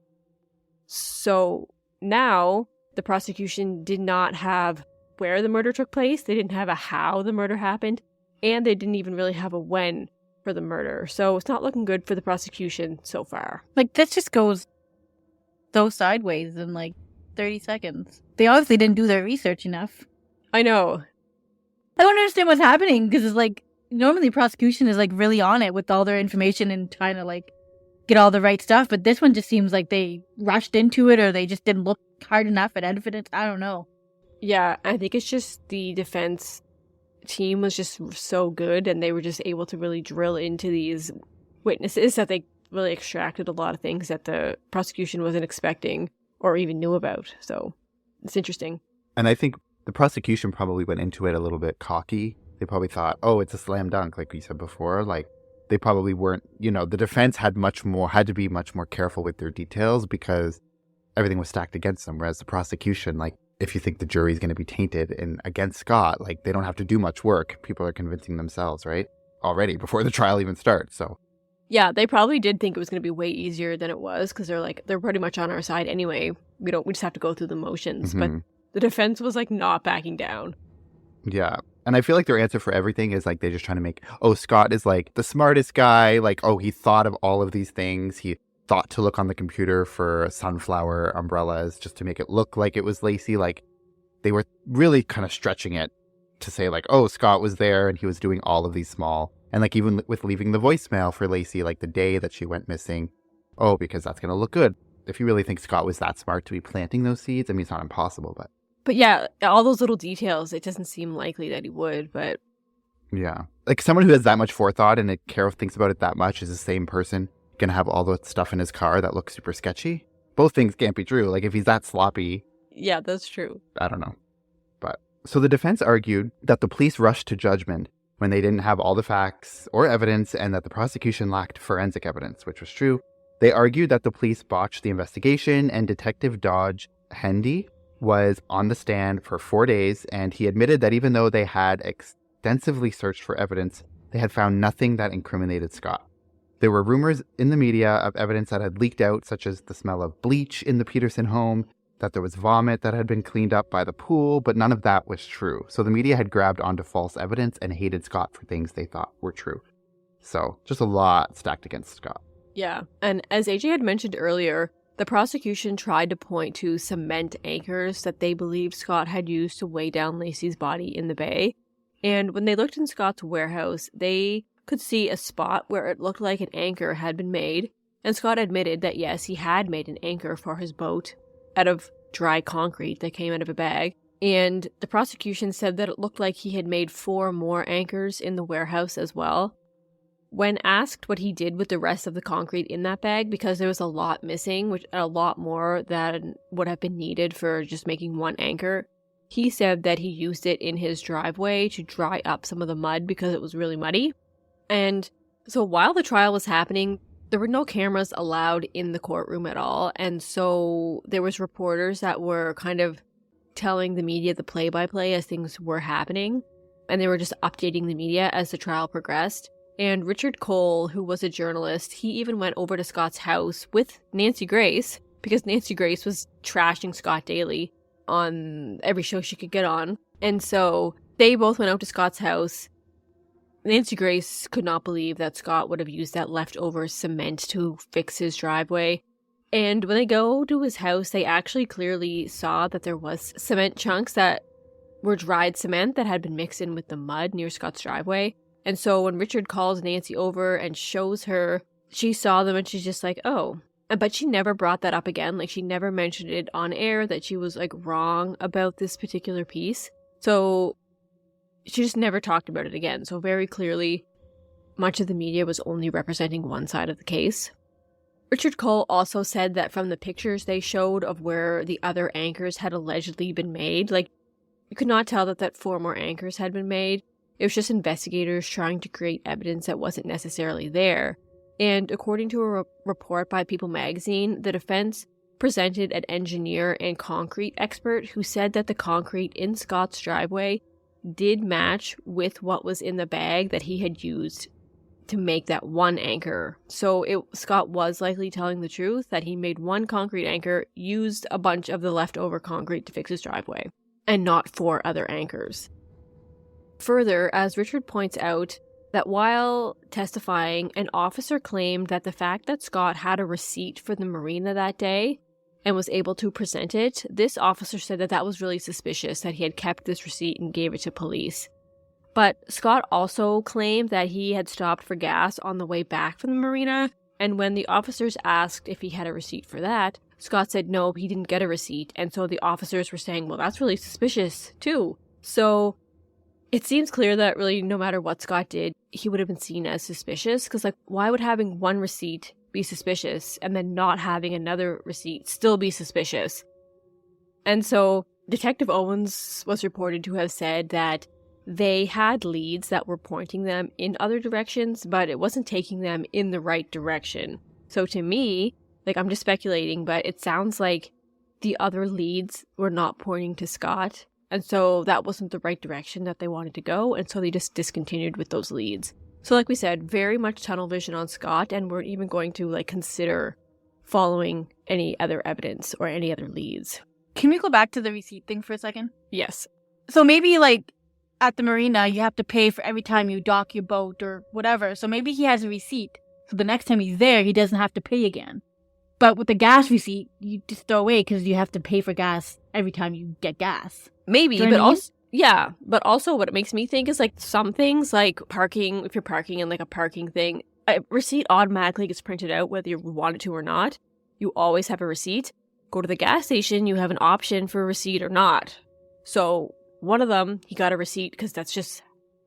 So now the prosecution did not have where the murder took place, they didn't have a how the murder happened, and they didn't even really have a when for the murder. So it's not looking good for the prosecution so far. Like, this just goes so sideways in, like, 30 seconds. They obviously didn't do their research enough. I know. I don't understand what's happening, because it's like, normally prosecution is, like, really on it with all their information and trying to, like, get all the right stuff, but this one just seems like they rushed into it, or they just didn't look hard enough at evidence. I don't know. Yeah, I think it's just the defense team was just so good, and they were just able to really drill into these witnesses that they really extracted a lot of things that the prosecution wasn't expecting or even knew about. So it's interesting. And I think the prosecution probably went into it a little bit cocky. They probably thought, oh, it's a slam dunk, like we said before. Like, they probably weren't, the defense had to be much more careful with their details because everything was stacked against them. Whereas the prosecution, like, if you think the jury's going to be tainted and against Scott, like, they don't have to do much work. People are convincing themselves, right? Already before the trial even starts. So yeah, they probably did think it was going to be way easier than it was, because they're pretty much on our side anyway. We just have to go through the motions. Mm-hmm. But the defense was like not backing down. Yeah. And I feel like their answer for everything is like they're just trying to make, oh, Scott is like the smartest guy. Like, oh, he thought of all of these things. He thought to look on the computer for sunflower umbrellas just to make it look like it was Laci. Like, they were really kind of stretching it to say like, oh, Scott was there and he was doing all of these small And like even with leaving the voicemail for Laci, like the day that she went missing, because that's going to look good. If you really think Scott was that smart to be planting those seeds, I mean, it's not impossible, but. But yeah, all those little details, it doesn't seem likely that he would, but. Yeah. Like someone who has that much forethought and thinks about it that much is the same person going to have all the stuff in his car that looks super sketchy. Both things can't be true. Like if he's that sloppy. Yeah, that's true. I don't know. But so the defense argued that the police rushed to judgment when they didn't have all the facts or evidence and that the prosecution lacked forensic evidence, which was true. They argued that the police botched the investigation and Detective Dodge Hendy was on the stand for 4 days, and he admitted that even though they had extensively searched for evidence, they had found nothing that incriminated Scott. There were rumors in the media of evidence that had leaked out, such as the smell of bleach in the Peterson home, that there was vomit that had been cleaned up by the pool, but none of that was true. So the media had grabbed onto false evidence and hated Scott for things they thought were true. So just a lot stacked against Scott. Yeah, and as AJ had mentioned earlier, the prosecution tried to point to cement anchors that they believed Scott had used to weigh down Laci's body in the bay. And when they looked in Scott's warehouse, they could see a spot where it looked like an anchor had been made. And Scott admitted that yes, he had made an anchor for his boat out of dry concrete that came out of a bag. And the prosecution said that it looked like he had made 4 more anchors in the warehouse as well. When asked what he did with the rest of the concrete in that bag, because there was a lot missing, which a lot more than would have been needed for just making 1 anchor, he said that he used it in his driveway to dry up some of the mud because it was really muddy. And so while the trial was happening, there were no cameras allowed in the courtroom at all. And so there was reporters that were kind of telling the media the play-by-play as things were happening. And they were just updating the media as the trial progressed. And Richard Cole, who was a journalist, he even went over to Scott's house with Nancy Grace, because Nancy Grace was trashing Scott daily on every show she could get on. And so they both went out to Scott's house. Nancy Grace could not believe that Scott would have used that leftover cement to fix his driveway. And when they go to his house, they actually clearly saw that there was cement chunks that were dried cement that had been mixed in with the mud near Scott's driveway. And so when Richard calls Nancy over and shows her, she saw them and she's just like, oh. But she never brought that up again. Like, she never mentioned it on air that she was, like, wrong about this particular piece. So she just never talked about it again. So very clearly, much of the media was only representing one side of the case. Richard Cole also said that from the pictures they showed of where the other anchors had allegedly been made, like, you could not tell that 4 more anchors had been made. It was just investigators trying to create evidence that wasn't necessarily there. And according to a report by People magazine, the defense presented an engineer and concrete expert who said that the concrete in Scott's driveway did match with what was in the bag that he had used to make that 1 anchor. So Scott was likely telling the truth that he made 1 concrete anchor, used a bunch of the leftover concrete to fix his driveway, and not 4 other anchors. Further, as Richard points out, that while testifying, an officer claimed that the fact that Scott had a receipt for the marina that day and was able to present it, this officer said that that was really suspicious, that he had kept this receipt and gave it to police. But Scott also claimed that he had stopped for gas on the way back from the marina, and when the officers asked if he had a receipt for that, Scott said no, he didn't get a receipt, and so the officers were saying, well, that's really suspicious too. So it seems clear that really no matter what Scott did, he would have been seen as suspicious, because like, why would having 1 receipt be suspicious and then not having another receipt still be suspicious? And so Detective Owens was reported to have said that they had leads that were pointing them in other directions, but it wasn't taking them in the right direction. So to me, like, I'm just speculating, but it sounds like the other leads were not pointing to Scott. And so that wasn't the right direction that they wanted to go, and so they just discontinued with those leads. So like we said, very much tunnel vision on Scott, and weren't even going to like consider following any other evidence or any other leads. Can we go back to the receipt thing for a second? Yes. So maybe like at the marina, you have to pay for every time you dock your boat or whatever. So maybe he has a receipt. So the next time he's there, he doesn't have to pay again. But with the gas receipt, you just throw away because you have to pay for gas every time you get gas. Maybe, but Yeah, but also what it makes me think is like some things like parking, if you're parking in like a parking thing, a receipt automatically gets printed out whether you want it to or not. You always have a receipt. Go to the gas station, you have an option for a receipt or not. So one of them, he got a receipt because that's just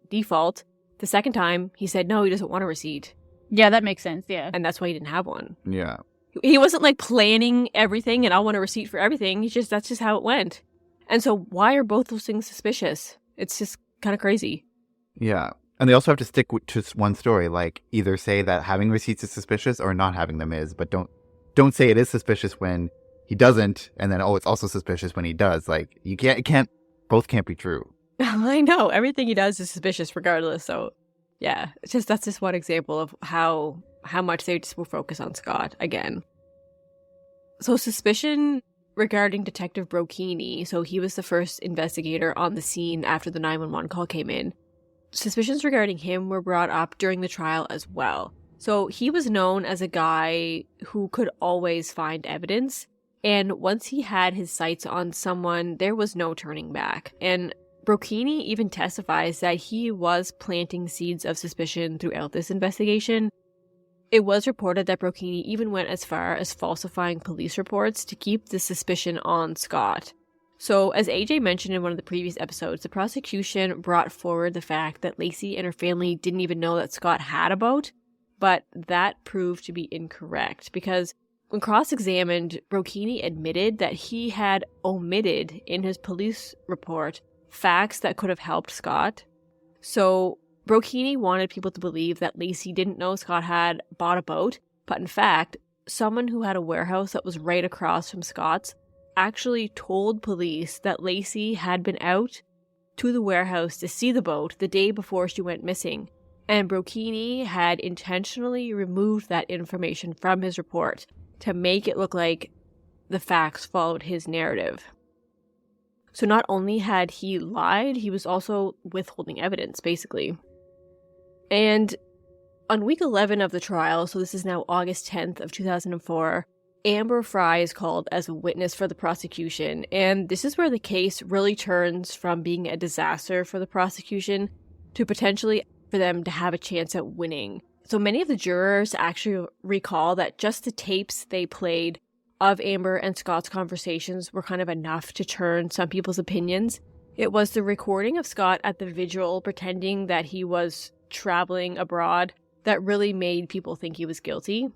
default. The second time, he said no, he doesn't want a receipt. Yeah, that makes sense. Yeah. And that's why he didn't have one. Yeah. He wasn't like planning everything and I want a receipt for everything. That's just how it went. And so why are both those things suspicious? It's just kind of crazy. Yeah. And they also have to stick to one story, like either say that having receipts is suspicious or not having them is, but don't say it is suspicious when he doesn't, and then, oh, it's also suspicious when he does. Like, both can't be true. I know. Everything he does is suspicious regardless. So, yeah, that's just one example of how much they just will focus on Scott again. So suspicion regarding Detective Brocchini, so he was the first investigator on the scene after the 911 call came in. Suspicions regarding him were brought up during the trial as well. So he was known as a guy who could always find evidence, and once he had his sights on someone, there was no turning back. And Brocchini even testifies that he was planting seeds of suspicion throughout this investigation. It was reported that Brocchini even went as far as falsifying police reports to keep the suspicion on Scott. So, as AJ mentioned in one of the previous episodes, the prosecution brought forward the fact that Laci and her family didn't even know that Scott had a boat, but that proved to be incorrect because when cross-examined, Brocchini admitted that he had omitted in his police report facts that could have helped Scott. So, Brocchini wanted people to believe that Laci didn't know Scott had bought a boat, but in fact, someone who had a warehouse that was right across from Scott's actually told police that Laci had been out to the warehouse to see the boat the day before she went missing, and Brocchini had intentionally removed that information from his report to make it look like the facts followed his narrative. So not only had he lied, he was also withholding evidence, basically. And on week 11 of the trial, so this is now August 10th of 2004, Amber Fry is called as a witness for the prosecution, and this is where the case really turns from being a disaster for the prosecution to potentially for them to have a chance at winning. So many of the jurors actually recall that just the tapes they played of Amber and Scott's conversations were kind of enough to turn some people's opinions. It was the recording of Scott at the vigil pretending that he was traveling abroad that really made people think he was guilty.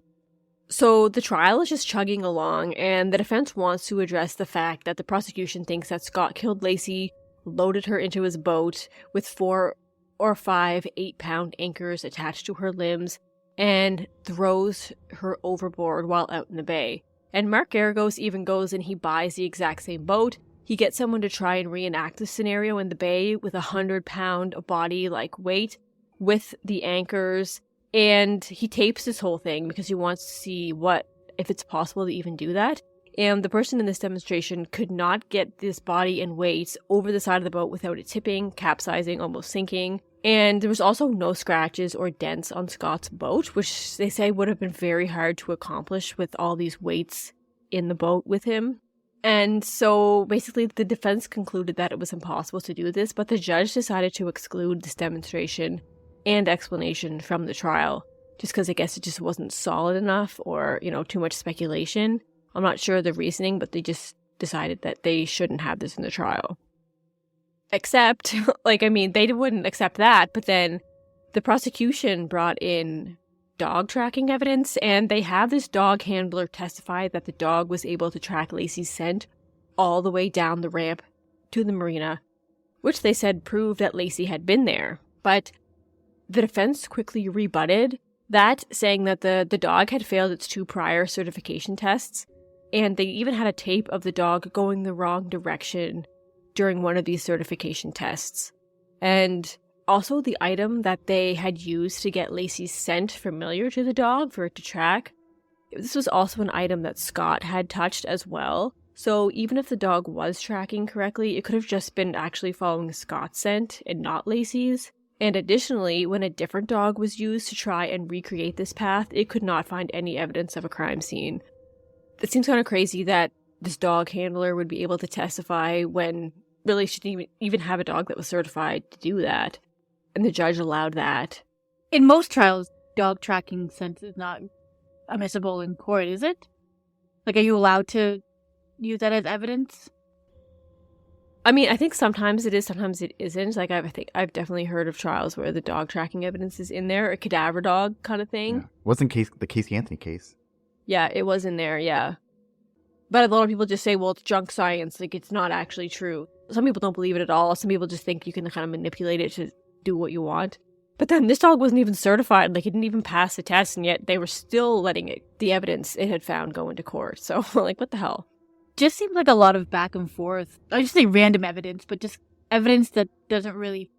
So the trial is just chugging along, and the defense wants to address the fact that the prosecution thinks that Scott killed Laci, loaded her into his boat with 4 or 5 8-pound anchors attached to her limbs, and throws her overboard while out in the bay. And Mark Garagos even goes and he buys the exact same boat. He gets someone to try and reenact the scenario in the bay with 100-pound body weight with the anchors, and he tapes this whole thing because he wants to see if it's possible to even do that. And the person in this demonstration could not get this body and weight over the side of the boat without it tipping, capsizing, almost sinking. And there was also no scratches or dents on Scott's boat, which they say would have been very hard to accomplish with all these weights in the boat with him. And so basically the defense concluded that it was impossible to do this, but the judge decided to exclude this demonstration and explanation from the trial, just because I guess it just wasn't solid enough or, too much speculation. I'm not sure of the reasoning, but they just decided that they shouldn't have this in the trial. Except, they wouldn't accept that, but then the prosecution brought in dog tracking evidence, and they have this dog handler testify that the dog was able to track Laci's scent all the way down the ramp to the marina, which they said proved that Laci had been there. But the defense quickly rebutted that, saying that the dog had failed its 2 prior certification tests, and they even had a tape of the dog going the wrong direction during one of these certification tests. And also the item that they had used to get Laci's scent familiar to the dog for it to track, this was also an item that Scott had touched as well. So even if the dog was tracking correctly, it could have just been actually following Scott's scent and not Laci's. And additionally, when a different dog was used to try and recreate this path, it could not find any evidence of a crime scene. It seems kind of crazy that this dog handler would be able to testify when really shouldn't even have a dog that was certified to do that. And the judge allowed that. In most trials, dog tracking sense is not admissible in court, is it? Like, are you allowed to use that as evidence? I mean, I think sometimes it is, sometimes it isn't. Like, I've definitely heard of trials where the dog tracking evidence is in there, a cadaver dog kind of thing. Yeah. Wasn't the Casey Anthony case? Yeah, it was in there, yeah. But a lot of people just say, well, it's junk science, like, it's not actually true. Some people don't believe it at all. Some people just think you can kind of manipulate it to do what you want. But then this dog wasn't even certified, like, it didn't even pass the test, and yet they were still letting the evidence it had found go into court. So, like, what the hell? Just seems like a lot of back and forth. I just say random evidence, but just evidence that doesn't really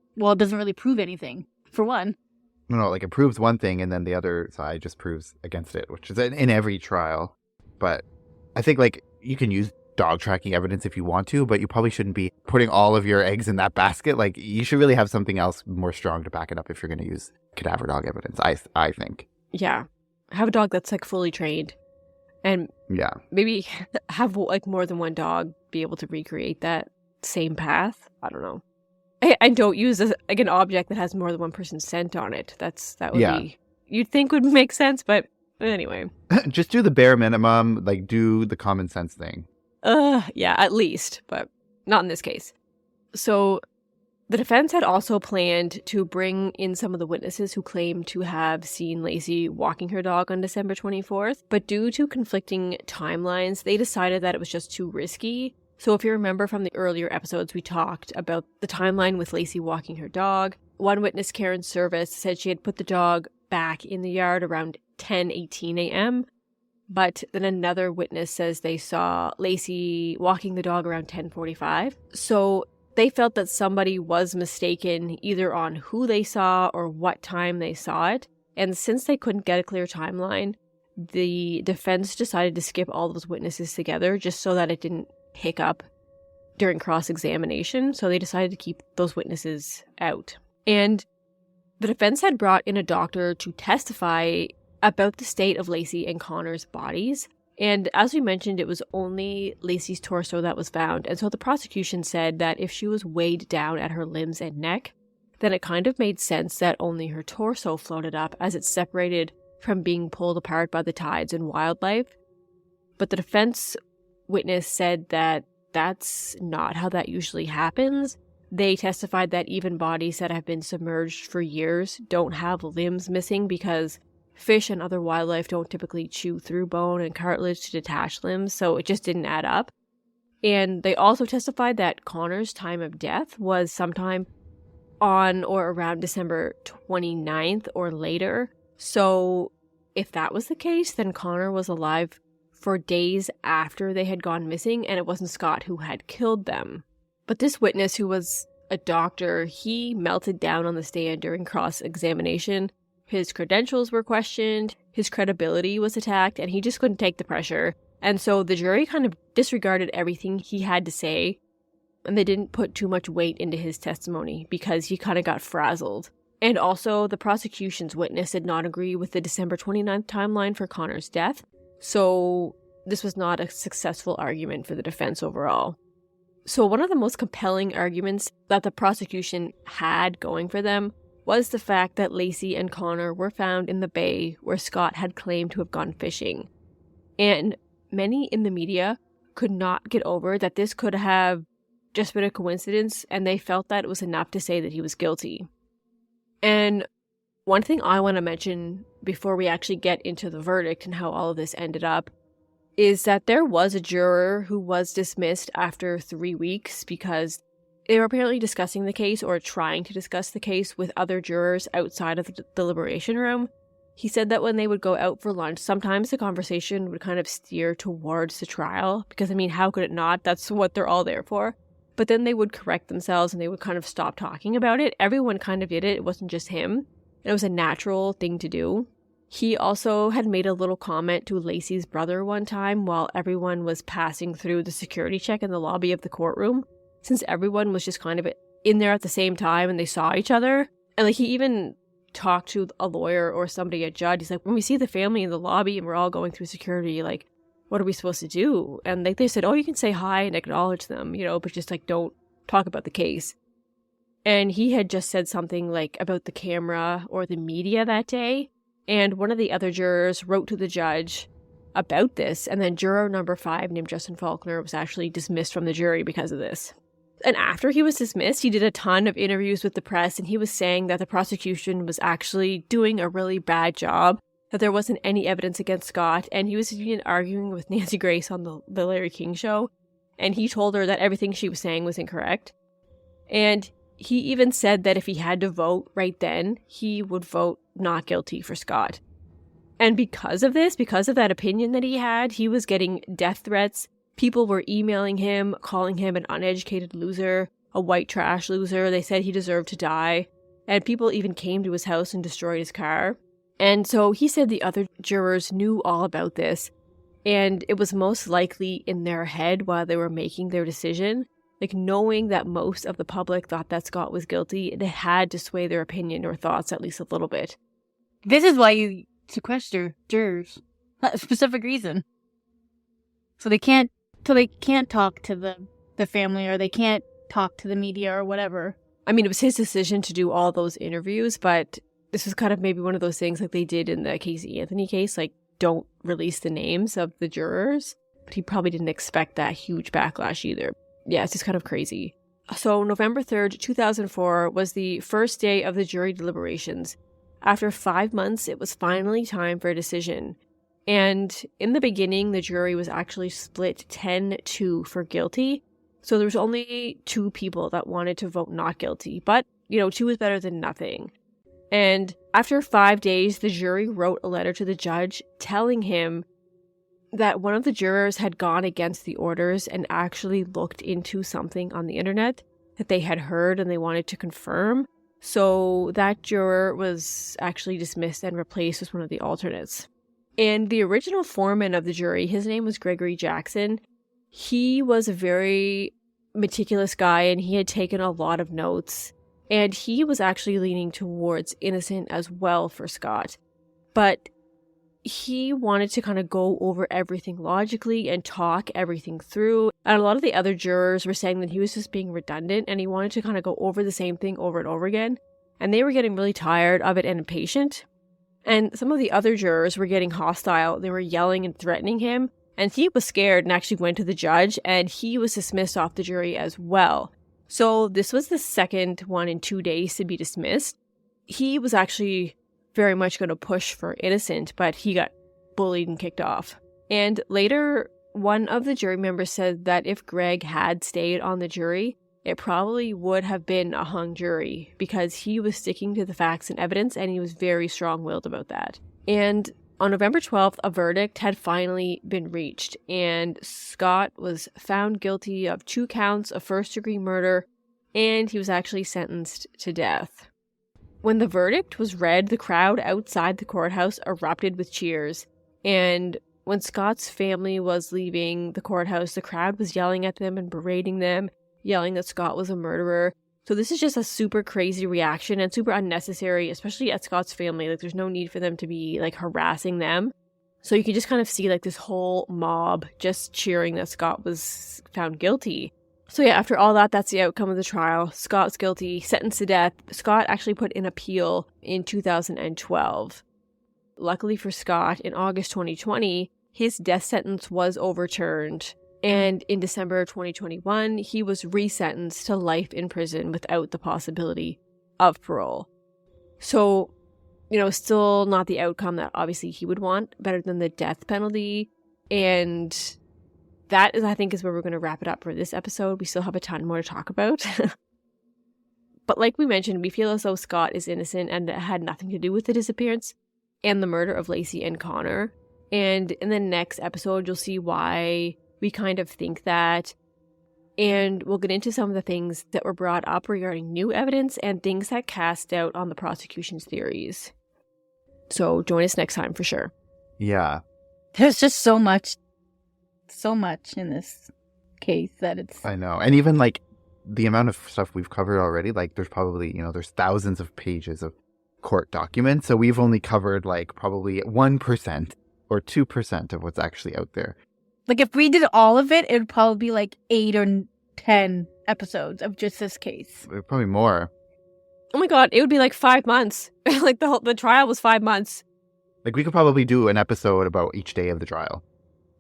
prove anything, for one. No, like it proves one thing and then the other side just proves against it, which is in every trial. But I think, like, you can use dog tracking evidence if you want to, but you probably shouldn't be putting all of your eggs in that basket. Like, you should really have something else more strong to back it up if you're going to use cadaver dog evidence, I think. Yeah. Have a dog that's, like, fully trained. And yeah, maybe have, like, more than one dog be able to recreate that same path. I don't know. And don't use, like, an object that has more than one person's scent on it. That would be, you'd think would make sense, but anyway. Just do the bare minimum, like, do the common sense thing. Yeah, at least, but not in this case. So the defense had also planned to bring in some of the witnesses who claimed to have seen Laci walking her dog on December 24th, but due to conflicting timelines, they decided that it was just too risky. So if you remember from the earlier episodes, we talked about the timeline with Laci walking her dog. One witness, Karen Service, said she had put the dog back in the yard around 10:18 a.m., but then another witness says they saw Laci walking the dog around 10:45. So they felt that somebody was mistaken either on who they saw or what time they saw it. And since they couldn't get a clear timeline, the defense decided to skip all those witnesses together just so that it didn't pick up during cross-examination. So they decided to keep those witnesses out. And the defense had brought in a doctor to testify about the state of Laci and Connor's bodies. And as we mentioned, it was only Laci's torso that was found. And so the prosecution said that if she was weighed down at her limbs and neck, then it kind of made sense that only her torso floated up as it's separated from being pulled apart by the tides and wildlife. But the defense witness said that that's not how that usually happens. They testified that even bodies that have been submerged for years don't have limbs missing because fish and other wildlife don't typically chew through bone and cartilage to detach limbs, so it just didn't add up. And they also testified that Connor's time of death was sometime on or around December 29th or later. So if that was the case, then Connor was alive for days after they had gone missing, and it wasn't Scott who had killed them. But this witness, who was a doctor, he melted down on the stand during cross-examination. His credentials were questioned, his credibility was attacked, and he just couldn't take the pressure. And so the jury kind of disregarded everything he had to say, and they didn't put too much weight into his testimony because he kind of got frazzled. And also, the prosecution's witness did not agree with the December 29th timeline for Connor's death, so this was not a successful argument for the defense overall. So one of the most compelling arguments that the prosecution had going for them was the fact that Laci and Connor were found in the bay where Scott had claimed to have gone fishing. And many in the media could not get over that this could have just been a coincidence, and they felt that it was enough to say that he was guilty. And one thing I want to mention before we actually get into the verdict and how all of this ended up is that there was a juror who was dismissed after 3 weeks because they were apparently discussing the case or trying to discuss the case with other jurors outside of the deliberation room. He said that when they would go out for lunch, sometimes the conversation would kind of steer towards the trial because, I mean, how could it not? That's what they're all there for. But then they would correct themselves and they would kind of stop talking about it. Everyone kind of did it. It wasn't just him. And it was a natural thing to do. He also had made a little comment to Laci's brother one time while everyone was passing through the security check in the lobby of the courtroom, since everyone was just kind of in there at the same time and they saw each other. And like, he even talked to a lawyer or somebody, a judge. He's like, when we see the family in the lobby and we're all going through security, like, what are we supposed to do? And they said, oh, you can say hi and acknowledge them, but just like don't talk about the case. And he had just said something like about the camera or the media that day. And one of the other jurors wrote to the judge about this. And then juror number 5, named Justin Faulkner, was actually dismissed from the jury because of this. And after he was dismissed, he did a ton of interviews with the press, and he was saying that the prosecution was actually doing a really bad job, that there wasn't any evidence against Scott, and he was even arguing with Nancy Grace on the Larry King show, and he told her that everything she was saying was incorrect. And he even said that if he had to vote right then, he would vote not guilty for Scott. And because of this, because of that opinion that he had, he was getting death threats. People were emailing him, calling him an uneducated loser, a white trash loser. They said he deserved to die. And people even came to his house and destroyed his car. And so he said the other jurors knew all about this. And it was most likely in their head while they were making their decision. Like, knowing that most of the public thought that Scott was guilty, it had to sway their opinion or thoughts at least a little bit. This is why you sequester jurors. A specific reason. So they can't talk to the family, or they can't talk to the media or whatever. I mean, it was his decision to do all those interviews, but this was kind of maybe one of those things like they did in the Casey Anthony case, like, don't release the names of the jurors. But he probably didn't expect that huge backlash either. Yeah, it's just kind of crazy. So November 3rd, 2004 was the first day of the jury deliberations. After 5 months, it was finally time for a decision. And in the beginning, the jury was actually split 10-2 for guilty. So there was only 2 people that wanted to vote not guilty. But, 2 is better than nothing. And after 5 days, the jury wrote a letter to the judge telling him that one of the jurors had gone against the orders and actually looked into something on the internet that they had heard and they wanted to confirm. So that juror was actually dismissed and replaced with one of the alternates. And the original foreman of the jury, his name was Gregory Jackson. He was a very meticulous guy, and he had taken a lot of notes. And he was actually leaning towards innocent as well for Scott. But he wanted to kind of go over everything logically and talk everything through. And a lot of the other jurors were saying that he was just being redundant, and he wanted to kind of go over the same thing over and over again. And they were getting really tired of it and impatient. And some of the other jurors were getting hostile. They were yelling and threatening him. And he was scared and actually went to the judge, and he was dismissed off the jury as well. So this was the second one in 2 days to be dismissed. He was actually very much going to push for innocent, but he got bullied and kicked off. And later, one of the jury members said that if Greg had stayed on the jury, it probably would have been a hung jury because he was sticking to the facts and evidence, and he was very strong-willed about that. And on November 12th, a verdict had finally been reached, and Scott was found guilty of 2 counts of first-degree murder, and he was actually sentenced to death. When the verdict was read, the crowd outside the courthouse erupted with cheers, and when Scott's family was leaving the courthouse, the crowd was yelling at them and berating them, yelling that Scott was a murderer. So this is just a super crazy reaction and super unnecessary, especially at Scott's family. Like, there's no need for them to be, like, harassing them. So you can just kind of see, like, this whole mob just cheering that Scott was found guilty. So yeah, after all that, that's the outcome of the trial. Scott's guilty, sentenced to death. Scott actually put in appeal in 2012. Luckily for Scott, in August 2020, his death sentence was overturned. And in December 2021, he was resentenced to life in prison without the possibility of parole. So, still not the outcome that obviously he would want, better than the death penalty. And that is, I think, is where we're going to wrap it up for this episode. We still have a ton more to talk about. But like we mentioned, we feel as though Scott is innocent and it had nothing to do with the disappearance and the murder of Laci and Connor. And in the next episode, you'll see why we kind of think that, and we'll get into some of the things that were brought up regarding new evidence and things that cast doubt on the prosecution's theories. So join us next time for sure. Yeah. There's just so much in this case that it's... I know. And even, like, the amount of stuff we've covered already, like, there's probably, there's thousands of pages of court documents. So we've only covered, like, probably 1% or 2% of what's actually out there. Like, if we did all of it, it would probably be like 8 or 10 episodes of just this case. Probably more. Oh my god, it would be like 5 months. Like the trial was 5 months. Like, we could probably do an episode about each day of the trial.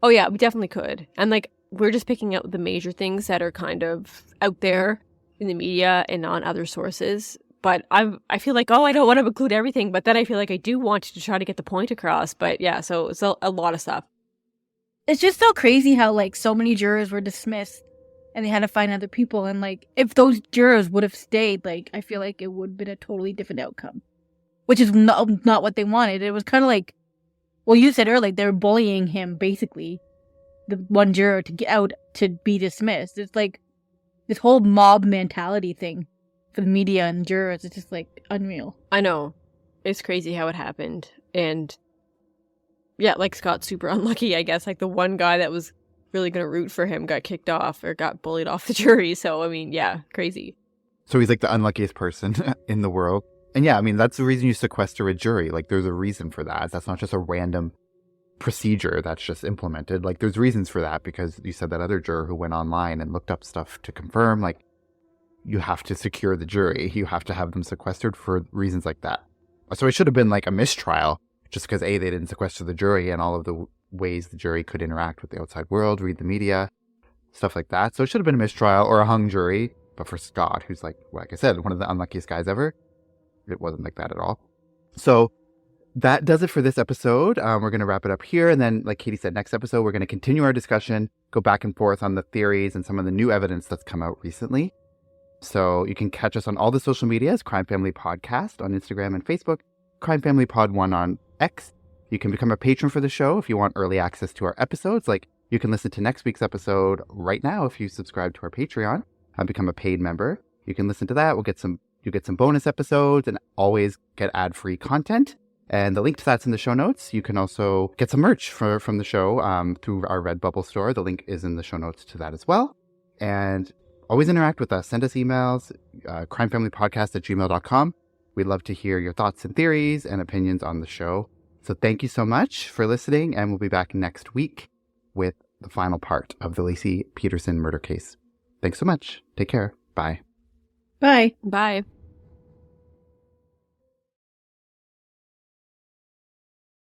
Oh yeah, we definitely could. And like, we're just picking out the major things that are kind of out there in the media and on other sources. But I feel like, I don't want to include everything, but then I feel like I do want to try to get the point across. But yeah, so it's a lot of stuff. It's just so crazy how, like, so many jurors were dismissed and they had to find other people. And, like, if those jurors would have stayed, like, I feel like it would have been a totally different outcome. Which is not what they wanted. It was kind of like, well, you said earlier, they were bullying him, basically, the one juror, to get out to be dismissed. It's like this whole mob mentality thing for the media and jurors. It's just, like, unreal. I know. It's crazy how it happened. And yeah, like, Scott's super unlucky, I guess. Like, the one guy that was really going to root for him got kicked off or got bullied off the jury. So, I mean, yeah, crazy. So he's like the unluckiest person in the world. And yeah, I mean, that's the reason you sequester a jury. Like, there's a reason for that. That's not just a random procedure that's just implemented. Like, there's reasons for that, because you said that other juror who went online and looked up stuff to confirm, like, you have to secure the jury. You have to have them sequestered for reasons like that. So it should have been like a mistrial, just because A, they didn't sequester the jury and all of the ways the jury could interact with the outside world, read the media, stuff like that. So it should have been a mistrial or a hung jury. But for Scott, who's like I said, one of the unluckiest guys ever, it wasn't like that at all. So that does it for this episode. We're going to wrap it up here. And then, like Katie said, next episode, we're going to continue our discussion, go back and forth on the theories and some of the new evidence that's come out recently. So you can catch us on all the social medias, Crime Family Podcast on Instagram and Facebook, Crime Family Pod 1 on X. You can become a patron for the show if you want early access to our episodes. Like, you can listen to next week's episode right now if you subscribe to our Patreon and become a paid member. You can listen to that. You get some bonus episodes and always get ad-free content. And the link to that's in the show notes. You can also get some merch from the show through our Redbubble store. The link is in the show notes to that as well. And always interact with us. Send us emails, crimefamilypodcast@gmail.com. We'd love to hear your thoughts and theories and opinions on the show. So thank you so much for listening, and we'll be back next week with the final part of the Laci Peterson murder case. Thanks so much. Take care. Bye. Bye. Bye.